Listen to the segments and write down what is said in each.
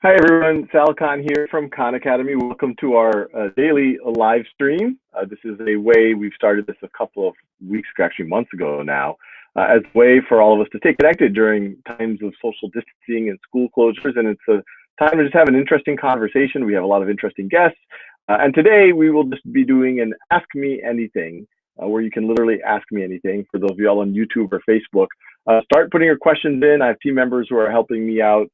Hi everyone, Sal Khan here from Khan Academy. Welcome to our daily live stream. This is a way we've started this a couple of weeks, actually months ago now, as a way for all of us to stay connected during times of social distancing and school closures. And it's a time to just have an interesting conversation. We have a lot of interesting guests. And today we will just be doing an Ask Me Anything, where you can literally ask me anything. For those of you all on YouTube or Facebook, start putting your questions in. I have team members who are helping me out,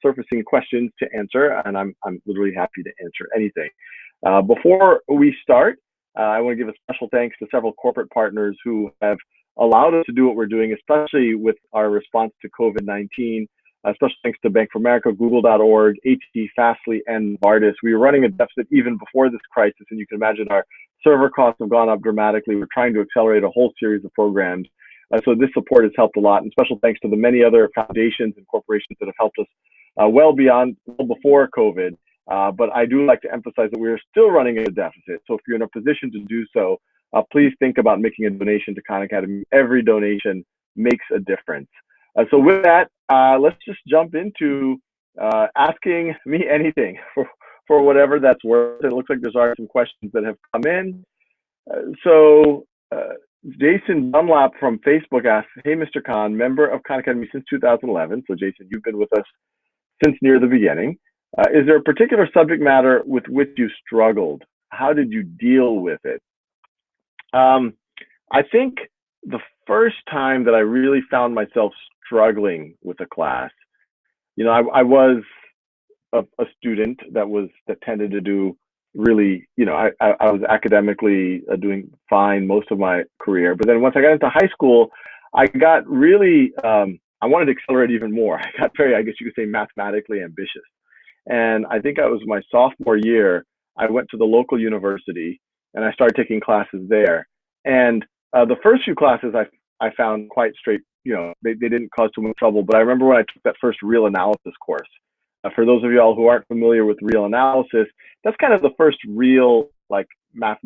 surfacing questions to answer, and I'm literally happy to answer anything. Before we start, I want to give a special thanks to several corporate partners who have allowed us to do what we're doing, especially with our response to COVID-19. Special thanks to Bank of America, Google.org, AT&T, Fastly, and Novartis. We were running a deficit even before this crisis, and you can imagine our server costs have gone up dramatically. We're trying to accelerate a whole series of programs. So this support has helped a lot, and special thanks to the many other foundations and corporations that have helped us well before COVID. But I do like to emphasize that we are still running a deficit. So if you're in a position to do so, please think about making a donation to Khan Academy. Every donation makes a difference. So with that, let's just jump into asking me anything for whatever that's worth. It looks like there's already some questions that have come in. Jason Dunlap from Facebook asks, "Hey, Mr. Khan, member of Khan Academy since 2011. So Jason, you've been with us since near the beginning. Is there a particular subject matter with which you struggled? How did you deal with it?" I think the first time that I really found myself struggling with a class, I was a student that tended to do really, I was academically doing fine most of my career. But then once I got into high school, I got really, I wanted to accelerate even more. I got very, I guess you could say, mathematically ambitious. And I think I was my sophomore year, I went to the local university and I started taking classes there. And the first few classes I found quite straight, they didn't cause too much trouble. But I remember when I took that first real analysis course. For those of y'all who aren't familiar with real analysis, that's kind of the first real, like, math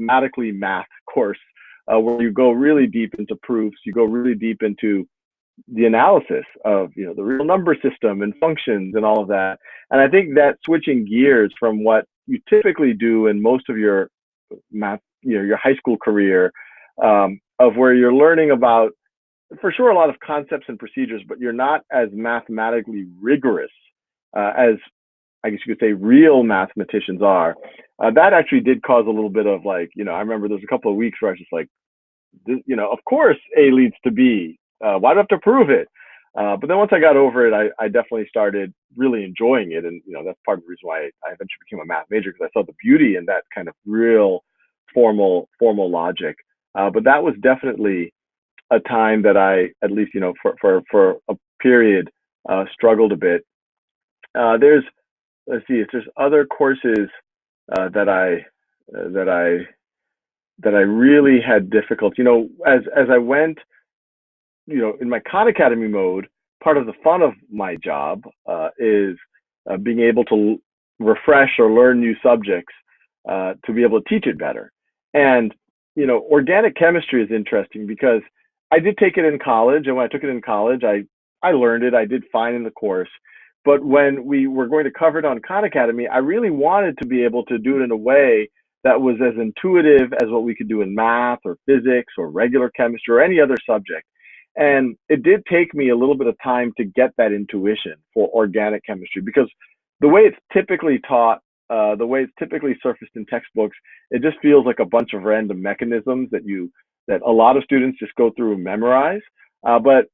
course where you go really deep into proofs. You go really deep into the analysis of, the real number system and functions and all of that. And I think that switching gears from what you typically do in most of your math, your high school career, of where you're learning about, for sure, a lot of concepts and procedures, but you're not as mathematically rigorous as, I guess you could say, real mathematicians are. That actually did cause a little bit of, like, I remember there's a couple of weeks where I was just like, of course A leads to B. Why do I have to prove it? But then once I got over it, I definitely started really enjoying it. And, that's part of the reason why I eventually became a math major, because I saw the beauty in that kind of real formal logic. But that was definitely a time that I, at least, for a period, struggled a bit. Let's see if there's other courses that I really had difficulty. As I went, in my Khan Academy mode, part of the fun of my job is being able to refresh or learn new subjects to be able to teach it better. And organic chemistry is interesting because I did take it in college, and when I took it in college, I learned it. I did fine in the course. But when we were going to cover it on Khan Academy, I really wanted to be able to do it in a way that was as intuitive as what we could do in math or physics or regular chemistry or any other subject. And it did take me a little bit of time to get that intuition for organic chemistry, because the way it's typically taught, the way it's typically surfaced in textbooks, it just feels like a bunch of random mechanisms that a lot of students just go through and memorize. But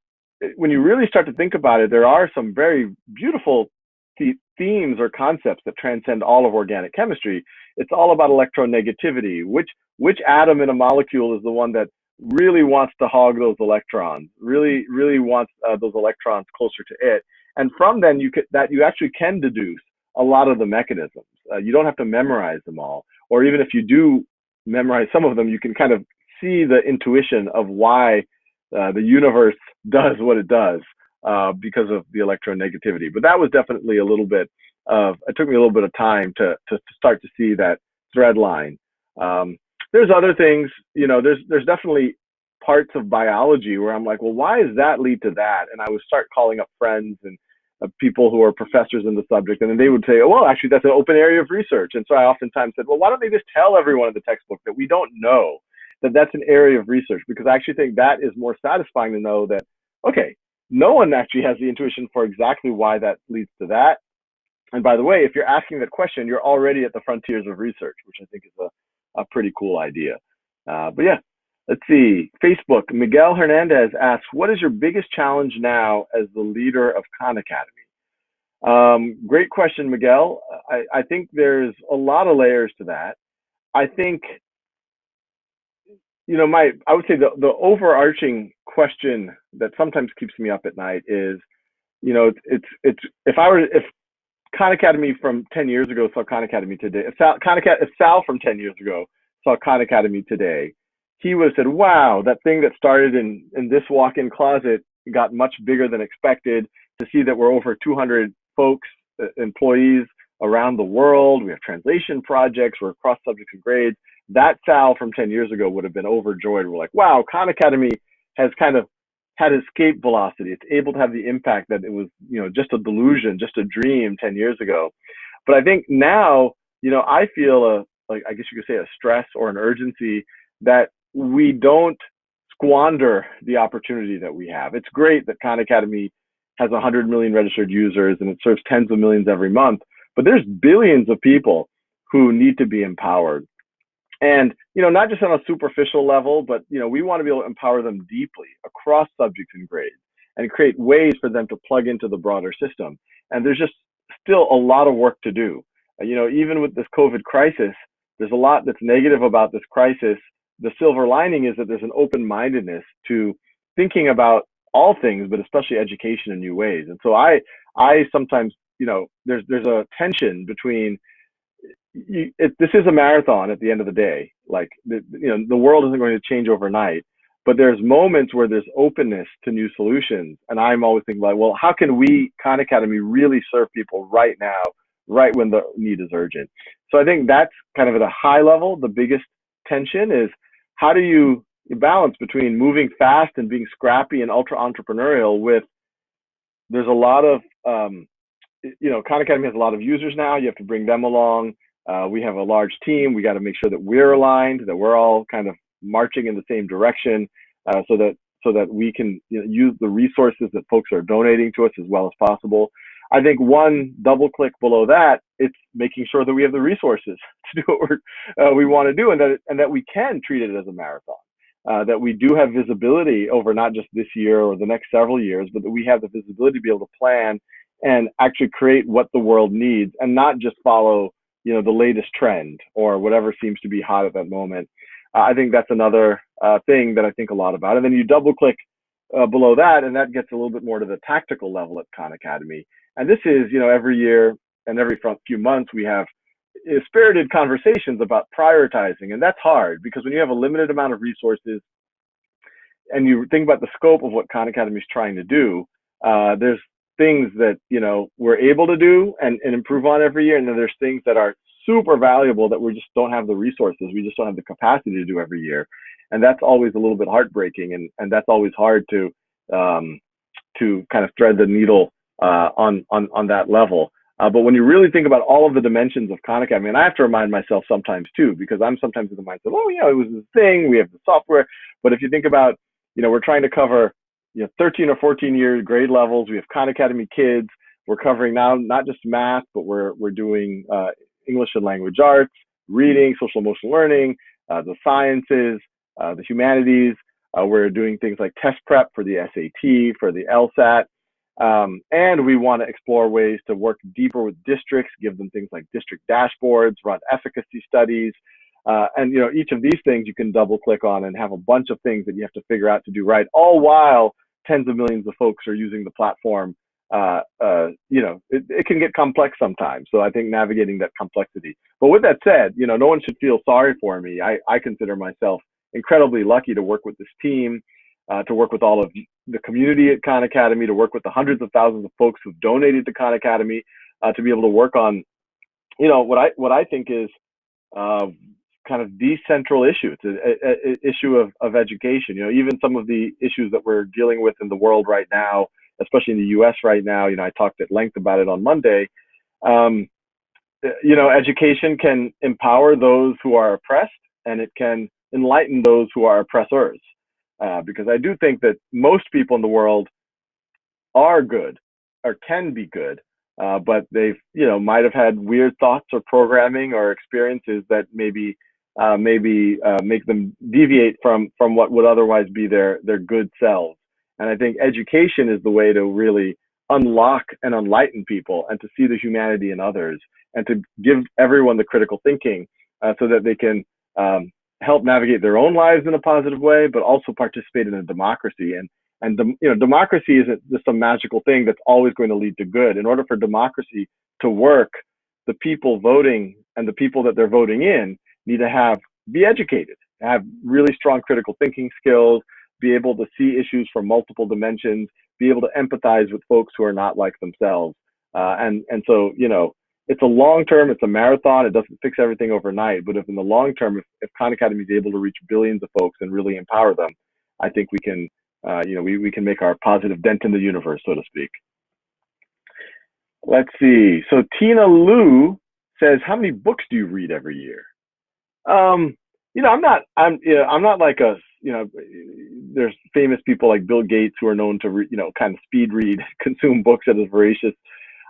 when you really start to think about it, there are some very beautiful themes or concepts that transcend all of organic chemistry. It's all about electronegativity. Which atom in a molecule is the one that really wants to hog those electrons, really wants those electrons closer to it? And from then, you actually can deduce a lot of the mechanisms. You don't have to memorize them all, or even if you do memorize some of them, you can kind of see the intuition of why the universe does what it does because of the electronegativity. But that was definitely it took me a little bit of time to start to see that thread line. There's other things, there's definitely parts of biology where I'm like, well, why does that lead to that? And I would start calling up friends and people who are professors in the subject, and then they would say, oh, well, actually, that's an open area of research. And so I oftentimes said, well, why don't they just tell everyone in the textbook that we don't know that that's an area of research? Because I actually think that is more satisfying to know that, okay, no one actually has the intuition for exactly why that leads to that. And by the way, if you're asking that question, you're already at the frontiers of research, which I think is a pretty cool idea. But yeah, let's see. Facebook, Miguel Hernandez asks, what is your biggest challenge now as the leader of Khan Academy? Great question, Miguel. I think there's a lot of layers to that. I think, I would say the overarching question that sometimes keeps me up at night is, it's if Khan Academy from 10 years ago saw Khan Academy today, if Sal from 10 years ago saw Khan Academy today, he would have said, wow, that thing that started in this walk-in closet got much bigger than expected. To see that we're over 200 folks, employees around the world. We have translation projects. We're across subjects and grades. That Sal from 10 years ago would have been overjoyed. We're like, wow, Khan Academy has kind of had escape velocity. It's able to have the impact that it was, just a delusion, just a dream 10 years ago. But I think now, I feel I guess you could say a stress or an urgency that we don't squander the opportunity that we have. It's great that Khan Academy has 100 million registered users and it serves tens of millions every month, but there's billions of people who need to be empowered. And, not just on a superficial level, but, we want to be able to empower them deeply across subjects and grades and create ways for them to plug into the broader system. And there's just still a lot of work to do. Even with this COVID crisis, there's a lot that's negative about this crisis. The silver lining is that there's an open-mindedness to thinking about all things, but especially education in new ways. And so I sometimes, there's a tension between, this is a marathon at the end of the day. Like, the world isn't going to change overnight, but there's moments where there's openness to new solutions. And I'm always thinking about, well, how can we, Khan Academy, really serve people right now, right when the need is urgent? So I think that's kind of at a high level, the biggest tension is, how do you balance between moving fast and being scrappy and ultra entrepreneurial with, there's a lot of, Khan Academy has a lot of users now. You have to bring them along. We have a large team. We got to make sure that we're aligned, that we're all kind of marching in the same direction, so that we can use the resources that folks are donating to us as well as possible. I think one double click below that, it's making sure that we have the resources to do what we want to do, and that we can treat it as a marathon. That we do have visibility over not just this year or the next several years, but that we have the visibility to be able to plan and actually create what the world needs, and not just follow, the latest trend or whatever seems to be hot at that moment. I think that's another thing that I think a lot about. And then you double click below that, and that gets a little bit more to the tactical level at Khan Academy. And this is, every year and every few months we have spirited conversations about prioritizing, and that's hard because when you have a limited amount of resources and you think about the scope of what Khan Academy is trying to do, there's things that we're able to do and improve on every year, and then there's things that are super valuable that we just don't have the resources, we just don't have the capacity to do every year, and that's always a little bit heartbreaking, and that's always hard to kind of thread the needle on that level. But when you really think about all of the dimensions of Khan Academy, and I have to remind myself sometimes too, because I'm sometimes in the mindset, oh yeah, it was this thing, we have the software, but if you think about, we're trying to cover 13 or 14 year grade levels. We have Khan Academy Kids. We're covering now not just math, but we're doing English and language arts, reading, social emotional learning, the sciences, the humanities. We're doing things like test prep for the SAT, for the LSAT. And we want to explore ways to work deeper with districts, give them things like district dashboards, run efficacy studies. And each of these things you can double click on and have a bunch of things that you have to figure out to do right, all while tens of millions of folks are using the platform. It can get complex sometimes. So I think navigating that complexity. But with that said, no one should feel sorry for me. I consider myself incredibly lucky to work with this team, to work with all of the community at Khan Academy, to work with the hundreds of thousands of folks who've donated to Khan Academy, to be able to work on, what I think is kind of the central issue. It's an issue of education. Even some of the issues that we're dealing with in the world right now, especially in the US right now. I talked at length about it on Monday. Um, Education can empower those who are oppressed, and it can enlighten those who are oppressors. Because I do think that most people in the world are good or can be good, but they've might have had weird thoughts or programming or experiences that maybe make them deviate from what would otherwise be their good selves. And I think education is the way to really unlock and enlighten people and to see the humanity in others and to give everyone the critical thinking, so that they can help navigate their own lives in a positive way, but also participate in a democracy. And democracy isn't just a magical thing that's always going to lead to good. In order for democracy to work, the people voting and the people that they're voting in need to be educated, have really strong critical thinking skills, be able to see issues from multiple dimensions, be able to empathize with folks who are not like themselves. And so it's a long term, it's a marathon. It doesn't fix everything overnight, but if in the long term, if Khan Academy is able to reach billions of folks and really empower them, I think we can we can make our positive dent in the universe, so to speak. Let's see. So Tina Lou says, "How many books do you read every year?" I'm not like there's famous people like Bill Gates who are known to kind of speed read, consume books at a voracious.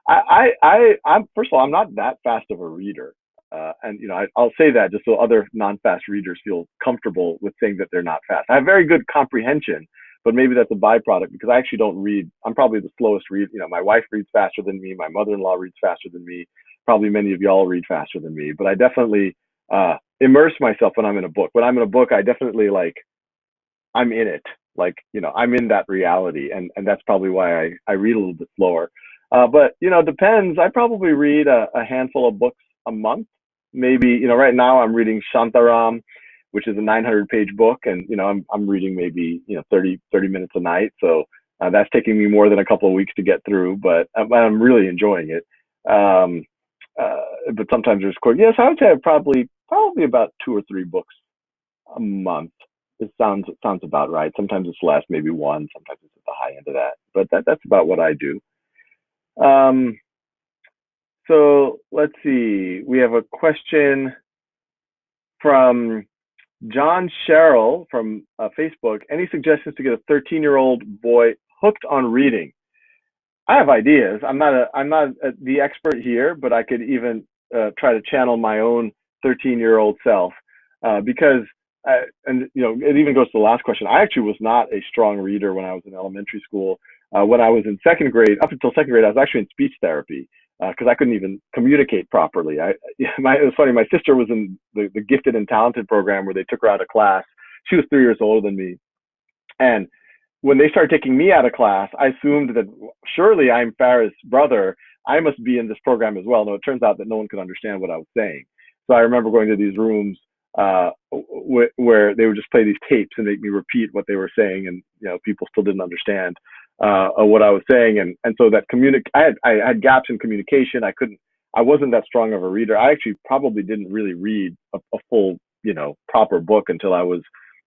I'm first of all, I'm not that fast of a reader. I'll say that just so other non-fast readers feel comfortable with saying that they're not fast. I have very good comprehension, but maybe that's a byproduct because I actually don't read. I'm probably the slowest read. My wife reads faster than me. My mother-in-law reads faster than me. Probably many of y'all read faster than me, but I definitely immerse myself when I'm in a book. When I'm in a book, I definitely I'm in it. I'm in that reality, and that's probably why I read a little bit slower. But depends. I probably read a handful of books a month. Maybe right now I'm reading Shantaram, which is a 900-page book, and I'm reading maybe 30 minutes a night. So that's taking me more than a couple of weeks to get through, but I'm really enjoying it. But sometimes there's quick. Yes, I would say I probably about 2 or 3 books a month. It sounds about right. Sometimes it's less, maybe one. Sometimes it's at the high end of that. But that's about what I do. So let's see. We have a question from John Sherrill from Facebook. Any suggestions to get a 13-year-old boy hooked on reading? I have ideas. I'm not the expert here, but I could even try to channel my own 13-year-old self, because it even goes to the last question. I actually was not a strong reader when I was in elementary school. When I was in second grade, up until second grade, I was actually in speech therapy because I couldn't even communicate properly. It was funny. My sister was in the gifted and talented program where they took her out of class. She was 3 years older than me, and when they started taking me out of class, I assumed that surely I'm Farah's brother. I must be in this program as well. No, it turns out that no one could understand what I was saying. So I remember going to these rooms where they would just play these tapes and make me repeat what they were saying, and people still didn't understand what I was saying, and so that I had gaps in communication. I wasn't that strong of a reader. I actually probably didn't really read a full proper book until I was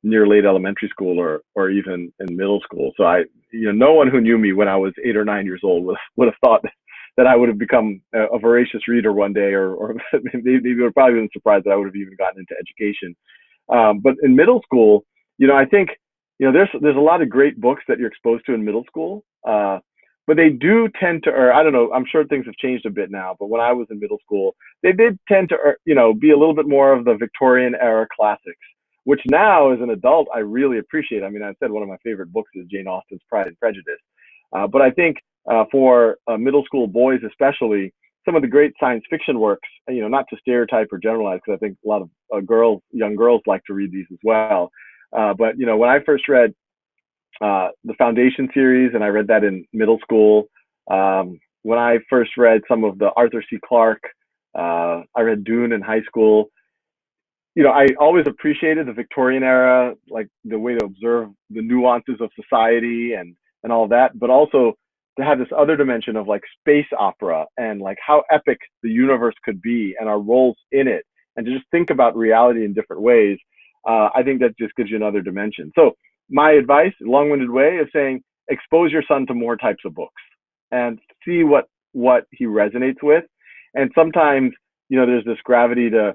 near late elementary school or even in middle school. So no one who knew me when I was 8 or 9 years old would have thought that I would have become a voracious reader one day, or they would probably been surprised that I would have even gotten into education. But in middle school, I think there's a lot of great books that you're exposed to in middle school, but they do tend to, or I don't know, I'm sure things have changed a bit now, but when I was in middle school, they did tend to be a little bit more of the Victorian era classics, which now as an adult I really appreciate. I mean, I said one of my favorite books is Jane Austen's Pride and Prejudice, but I think for middle school boys especially, some of the great science fiction works, not to stereotype or generalize, because I think a lot of young girls like to read these as well. But when I first read the Foundation series, and I read that in middle school. When I first read some of the Arthur C. Clarke, I read Dune in high school. I always appreciated the Victorian era, like the way to observe the nuances of society and all that, but also to have this other dimension of like space opera and like how epic the universe could be and our roles in it, and to just think about reality in different ways. I think that just gives you another dimension. So my advice, long-winded way of saying, expose your son to more types of books and see what he resonates with. And sometimes, there's this gravity to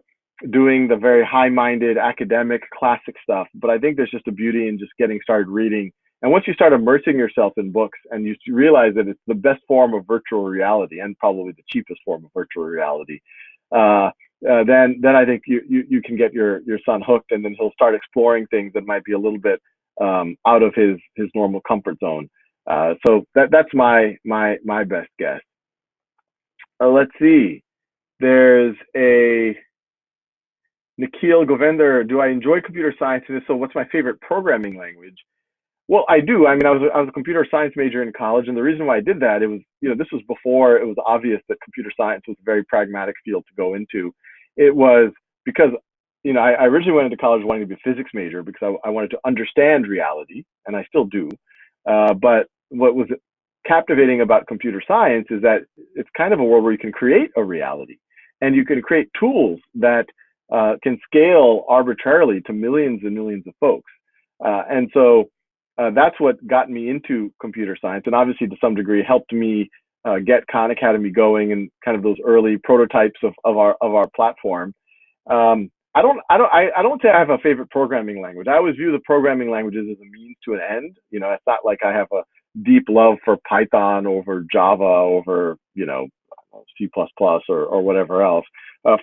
doing the very high-minded academic classic stuff, but I think there's just a beauty in just getting started reading. And once you start immersing yourself in books and you realize that it's the best form of virtual reality and probably the cheapest form of virtual reality, then I think you can get your son hooked, and then he'll start exploring things that might be a little bit out of his normal comfort zone. So that's my best guess. Let's see. There's a Nikhil Govender. Do I enjoy computer science? And if so, what's my favorite programming language? Well, I do. I mean, I was a computer science major in college, and the reason why I did that, it was, this was before it was obvious that computer science was a very pragmatic field to go into. It was because, I originally went into college wanting to be a physics major because I wanted to understand reality, and I still do. But what was captivating about computer science is that it's kind of a world where you can create a reality, and you can create tools that can scale arbitrarily to millions and millions of folks. And so that's what got me into computer science, and obviously to some degree helped me get Khan Academy going and kind of those early prototypes of our platform. I don't say I have a favorite programming language. I always view the programming languages as a means to an end. It's not like I have a deep love for Python over Java over C++ or whatever else.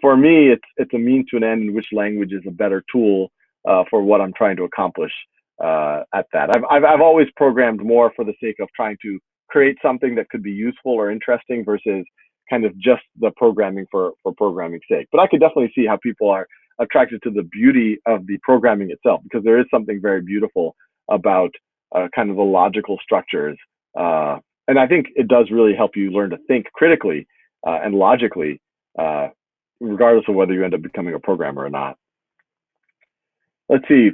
For me, it's a means to an end in which language is a better tool for what I'm trying to accomplish at that. I've always programmed more for the sake of trying to create something that could be useful or interesting versus kind of just the programming for programming's sake. But I could definitely see how people are attracted to the beauty of the programming itself, because there is something very beautiful about kind of the logical structures. And I think it does really help you learn to think critically and logically, regardless of whether you end up becoming a programmer or not. Let's see.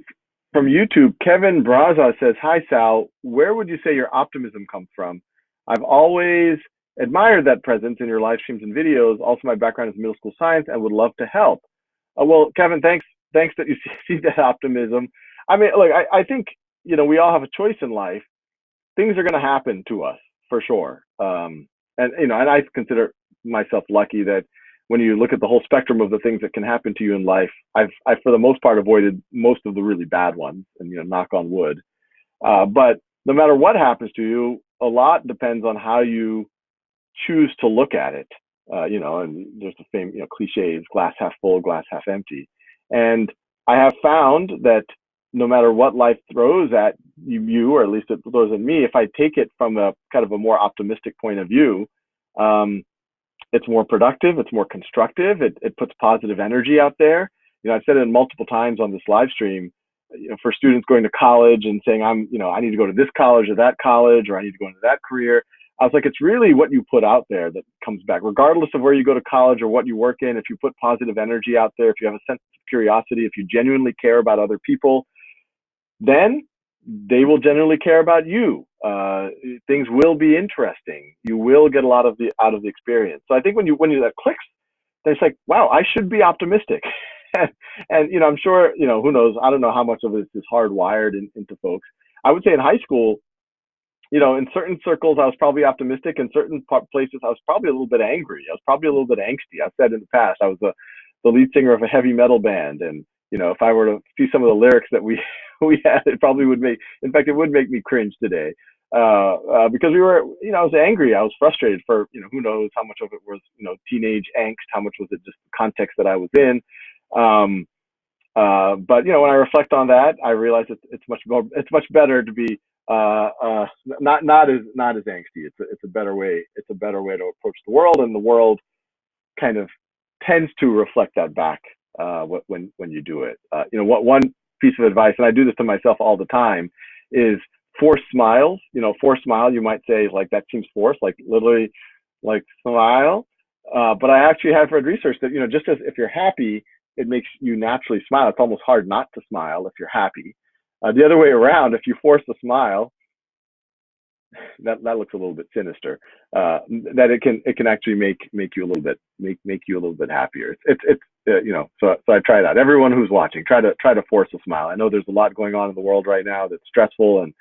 From YouTube, Kevin Braza says, "Hi, Sal. Where would you say your optimism comes from? I've always admired that presence in your live streams and videos. Also, my background is middle school science and would love to help." Well, Kevin, thanks that you see that optimism. I mean, look, I think, we all have a choice in life. Things are going to happen to us for sure. And I consider myself lucky that when you look at the whole spectrum of the things that can happen to you in life, I've for the most part avoided most of the really bad ones, and knock on wood. But no matter what happens to you, a lot depends on how you choose to look at it. And there's the famous cliches: glass half full, glass half empty. And I have found that no matter what life throws at you, or at least it throws at me, if I take it from a kind of a more optimistic point of view, it's more productive, it's more constructive, it puts positive energy out there. I've said it multiple times on this live stream, for students going to college and saying, I need to go to this college or that college, or I need to go into that career. I was like, it's really what you put out there that comes back, regardless of where you go to college or what you work in. If you put positive energy out there, if you have a sense of curiosity, if you genuinely care about other people, then they will genuinely care about you. Things will be interesting. You will get a lot of out of the experience. So I think when that clicks, then it's like, wow, I should be optimistic. and I'm sure, who knows? I don't know how much of it is hardwired into folks. I would say in high school, in certain circles, I was probably optimistic. In certain places, I was probably a little bit angry. I was probably a little bit angsty. I've said in the past, I was the lead singer of a heavy metal band, and if I were to see some of the lyrics that we had, it probably would make me cringe today, because we were, I was angry, I was frustrated for, who knows how much of it was, teenage angst, how much was it just the context that I was in. But when I reflect on that, I realize it's much better to be not as angsty. It's a better way. It's a better way to approach the world, and the world kind of tends to reflect that back when you do it. One piece of advice, and I do this to myself all the time, is forced smiles. Forced smile, you might say, like, that seems forced, like literally, like, smile. But I actually have read research that, just as if you're happy, it makes you naturally smile. It's almost hard not to smile if you're happy. The other way around, if you force a smile, that looks a little bit sinister. That it can actually make you a little bit happier. So I try that. Everyone who's watching, try to force a smile. I know there's a lot going on in the world right now that's stressful and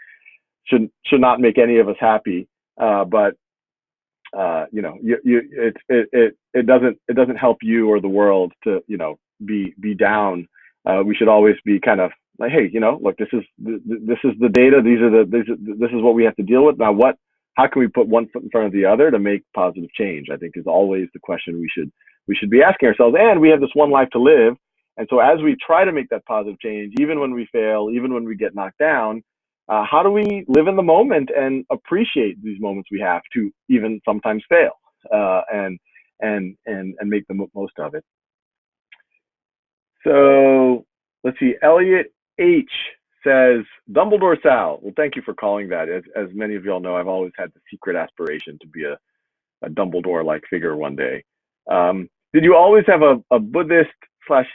should not make any of us happy. But it doesn't help you or the world to be down. We should always be kind of like, hey, look, this is the data. This is what we have to deal with now. How can we put one foot in front of the other to make positive change? I think is always the question we should be asking ourselves. And we have this one life to live. And so as we try to make that positive change, even when we fail, even when we get knocked down, how do we live in the moment and appreciate these moments we have to even sometimes fail, and make the most of it? So let's see. Elliot H says, Dumbledore Sal. Well, thank you for calling that. As many of y'all know, I've always had the secret aspiration to be a Dumbledore-like figure one day. Did you always have a Buddhist slash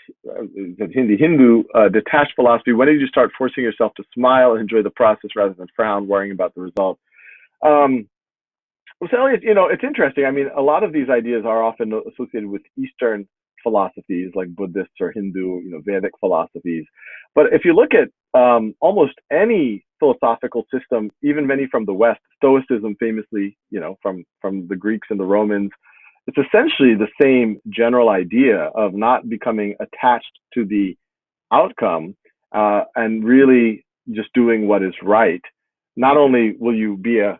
Hindu detached philosophy? When did you start forcing yourself to smile and enjoy the process rather than frown, worrying about the result? Well, Sally, it's interesting. I mean, a lot of these ideas are often associated with Eastern philosophies like Buddhists or Hindu, Vedic philosophies. But if you look at almost any philosophical system, even many from the West, Stoicism famously, from the Greeks and the Romans, it's essentially the same general idea of not becoming attached to the outcome, and really just doing what is right. Not only will you be in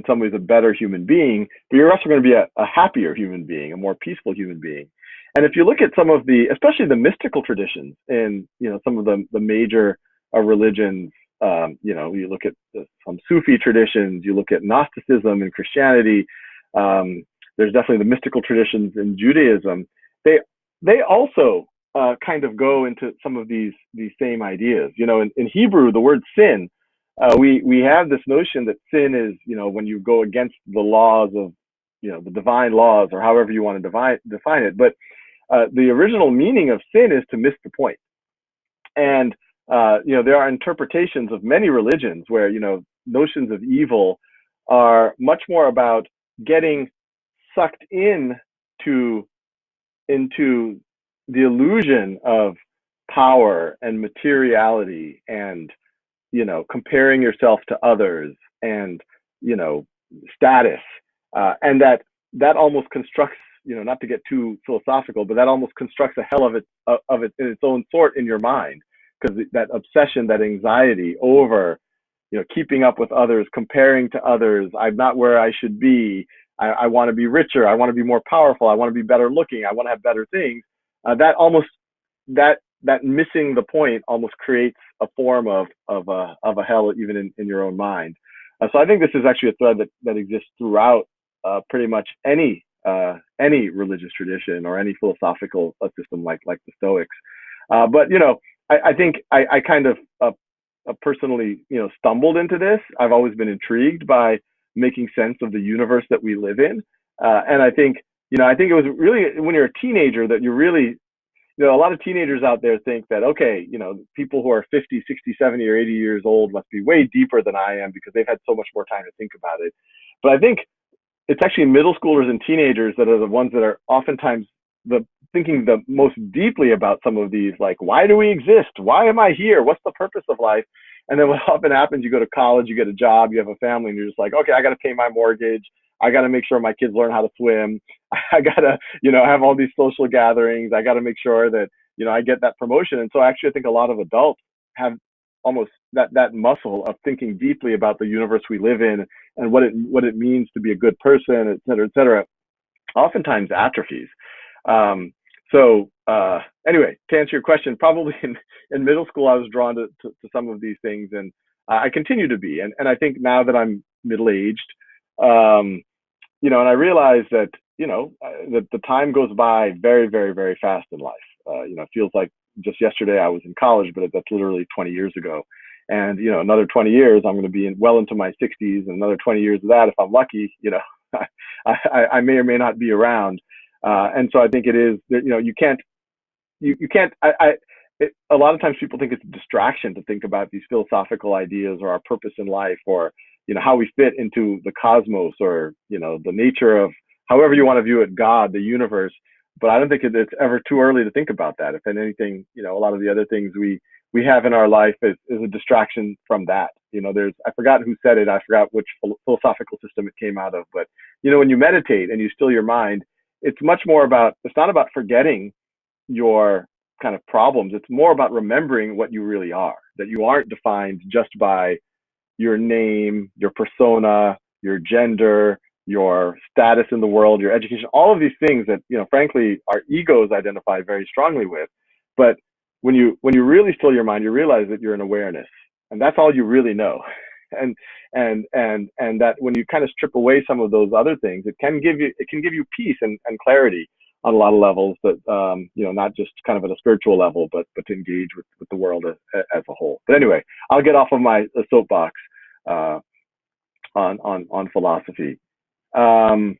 some ways a better human being, but you're also going to be a happier human being, a more peaceful human being. And if you look at some of especially the mystical traditions in, some of the major religions, you look at some Sufi traditions, you look at Gnosticism and Christianity, there's definitely the mystical traditions in Judaism. They also kind of go into some of these same ideas. In Hebrew, the word sin, we have this notion that sin is, when you go against the laws of, the divine laws, or however you want to define it. But the original meaning of sin is to miss the point. And, there are interpretations of many religions where, notions of evil are much more about getting sucked into the illusion of power and materiality and, comparing yourself to others and, status, and that almost constructs, not to get too philosophical, but that almost constructs a hell of it in its own sort in your mind, because that obsession, that anxiety over, keeping up with others, comparing to others. I'm not where I should be. I want to be richer. I want to be more powerful. I want to be better looking. I want to have better things. That missing the point almost creates a form of a hell even in your own mind. So I think this is actually a thread that exists throughout pretty much any religious tradition or any philosophical system like the Stoics. But I think I kind of personally stumbled into this. I've always been intrigued by making sense of the universe that we live in, and I think it was really when you're a teenager that you really, a lot of teenagers out there think that, okay, people who are 50, 60, 70, or 80 years old must be way deeper than I am because they've had so much more time to think about it. But I think it's actually middle schoolers and teenagers that are the ones that are oftentimes thinking the most deeply about some of these, like, why do we exist? Why am I here? What's the purpose of life? And then what often happens, you go to college, you get a job, you have a family, and you're just like, okay, I got to pay my mortgage. I got to make sure my kids learn how to swim. I got to, have all these social gatherings. I got to make sure that, I get that promotion. And so actually, I think a lot of adults have almost that muscle of thinking deeply about the universe we live in and what it means to be a good person, et cetera, oftentimes atrophies. Anyway, to answer your question, probably in middle school, I was drawn to some of these things, and I continue to be. And I think now that I'm middle-aged, and I realize that, that the time goes by very, very, very fast in life. It feels like just yesterday I was in college, but that's literally 20 years ago. And, another 20 years, I'm going to be well into my 60s, and another 20 years of that, if I'm lucky, I may or may not be around. And so I think it is, you can't, a lot of times people think it's a distraction to think about these philosophical ideas or our purpose in life, or, how we fit into the cosmos, or, the nature of however you want to view it, God, the universe. But I don't think it's ever too early to think about that. If anything, a lot of the other things we we have in our life is a distraction from that. I forgot who said it. I forgot which philosophical system it came out of. But, when you meditate and you still your mind, it's much more about, it's not about forgetting your kind of problems. It's more about remembering what you really are, that you aren't defined just by your name, your persona, your gender, your status in the world, your education, all of these things that, frankly, our egos identify very strongly with. But when you really still your mind, you realize that you're an awareness, and that's all you really know. And that when you kind of strip away some of those other things, it can give you peace and clarity on a lot of levels, but not just kind of at a spiritual level, but to engage with the world as a whole. But anyway, I'll get off of my soapbox on philosophy. John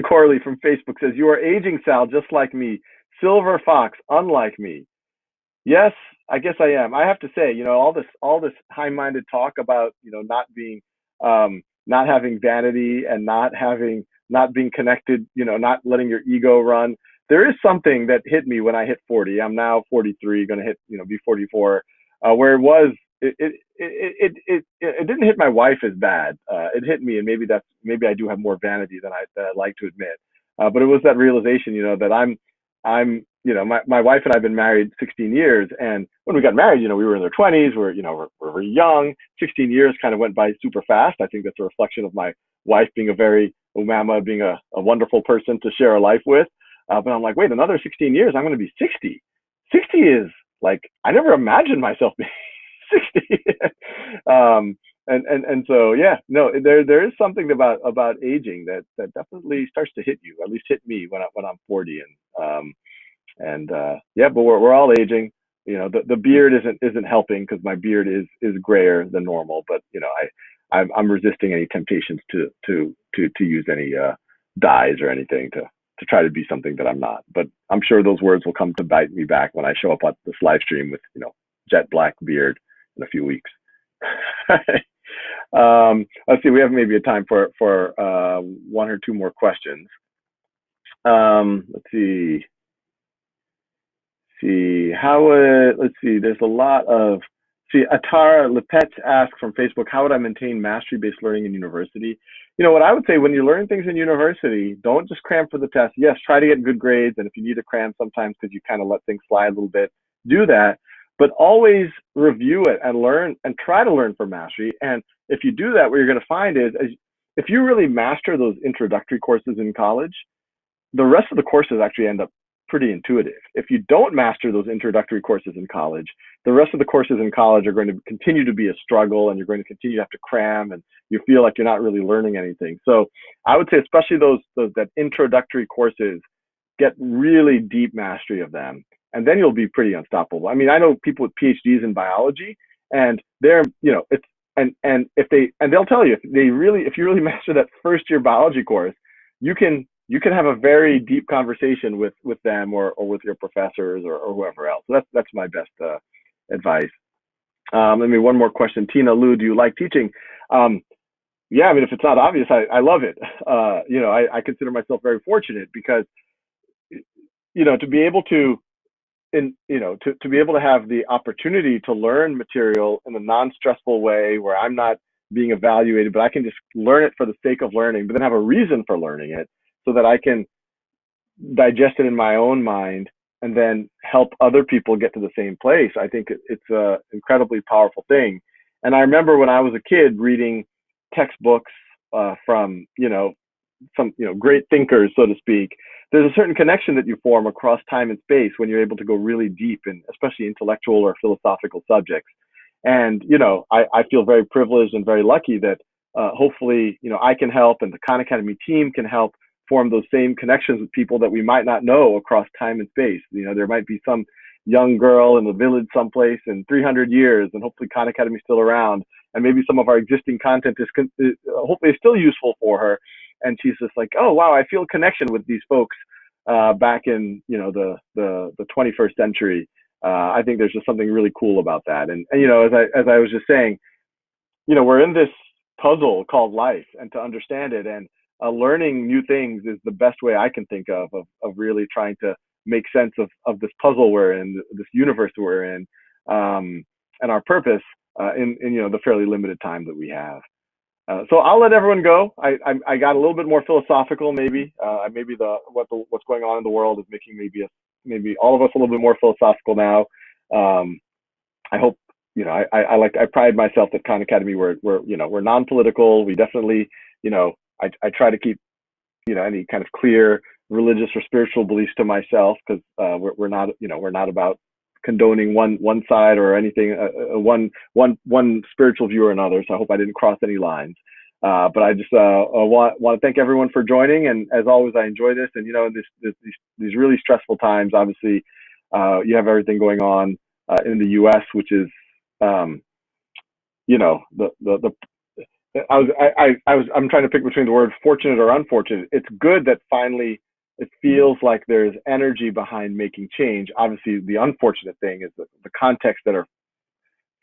Corley from Facebook says, "You are aging, Sal, just like me. Silver fox, unlike me." Yes, I guess I am. I have to say, all this high-minded talk about, not having vanity and not being connected, not letting your ego run. There is something that hit me when I hit 40. I'm now 43, going to hit, be 44, where it didn't hit my wife as bad. It hit me, and maybe I do have more vanity than I like to admit. But it was that realization, that I'm my wife and I have been married 16 years, and when we got married, we were in our 20s, we're young. 16 years kind of went by super fast. I think that's a reflection of my wife being being a wonderful person to share a life with. But I'm like, wait, another 16 years, I'm going to be 60. 60 is like, I never imagined myself being 60. And so, yeah, no, there is something about aging that definitely starts to hit you, at least hit me when I'm 40. Yeah, but we're all aging. The beard isn't helping, because my beard is grayer than normal. But I'm resisting any temptations to use any dyes or anything to try to be something that I'm not. But I'm sure those words will come to bite me back when I show up at this live stream with jet black beard in a few weeks. Let's see. We have maybe a time for one or two more questions. Let's see. Let's see, there's a lot of, Atara Lepet asks from Facebook, how would I maintain mastery-based learning in university? What I would say, when you learn things in university, don't just cram for the test. Yes, try to get good grades, and if you need to cram sometimes because you kind of let things slide a little bit, do that. But always review it and learn, and try to learn for mastery. And if you do that, what you're going to find is, if you really master those introductory courses in college, the rest of the courses actually end up pretty intuitive. If you don't master those introductory courses in college, the rest of the courses in college are going to continue to be a struggle, and you're going to continue to have to cram, and you feel like you're not really learning anything. So I would say, especially those that introductory courses, get really deep mastery of them, and then you'll be pretty unstoppable. I mean, I know people with PhDs in biology, and they're, it's, and they'll tell you, if you really master that first year biology course, you can have a very deep conversation with them or with your professors or whoever else. So that's my best advice. Let me one more question. Tina Lu, do you like teaching? Yeah, I mean, if it's not obvious, I love it. I consider myself very fortunate, because to be able to be able to have the opportunity to learn material in a non-stressful way, where I'm not being evaluated, but I can just learn it for the sake of learning, but then have a reason for learning it, so that I can digest it in my own mind and then help other people get to the same place. I think it's an incredibly powerful thing. And I remember when I was a kid reading textbooks from, some, great thinkers, so to speak. There's a certain connection that you form across time and space when you're able to go really deep in, especially intellectual or philosophical subjects. And, I feel very privileged and very lucky that hopefully, I can help, and the Khan Academy team can help form those same connections with people that we might not know across time and space. There might be some young girl in the village someplace in 300 years, and hopefully Khan Academy is still around, and maybe some of our existing content is hopefully still useful for her. And she's just like, oh wow, I feel a connection with these folks back in the 21st century. I think there's just something really cool about that. And as I was just saying, we're in this puzzle called life, and to understand it and learning new things is the best way I can think of really trying to make sense of this puzzle we're in, this universe we're in. and our purpose in the fairly limited time that we have. So I'll let everyone go. I got a little bit more philosophical, maybe. Maybe what's going on in the world is making maybe all of us a little bit more philosophical now. I hope I pride myself at Khan Academy. We're non-political. We definitely I try to keep any kind of clear religious or spiritual beliefs to myself, because we're not about condoning one side or anything, one spiritual view or another. So I hope I didn't cross any lines. But I just want to thank everyone for joining, and as always, I enjoy this. And in these really stressful times, obviously, you have everything going on in the U.S., which is I'm trying to pick between the word fortunate or unfortunate. It's good that finally it feels like there's energy behind making change. Obviously, the unfortunate thing is the context that are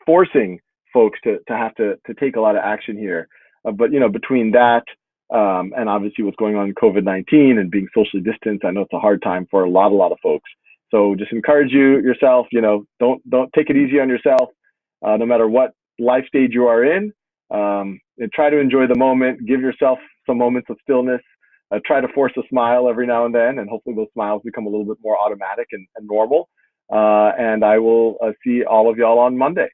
forcing folks to have to take a lot of action here. But between that and obviously what's going on in COVID-19 and being socially distanced, I know it's a hard time for a lot of folks. So just encourage yourself. Don't take it easy on yourself, no matter what life stage you are in. And try to enjoy the moment. Give yourself some moments of stillness. Try to force a smile every now and then, and hopefully those smiles become a little bit more automatic and normal. And I will see all of y'all on Monday.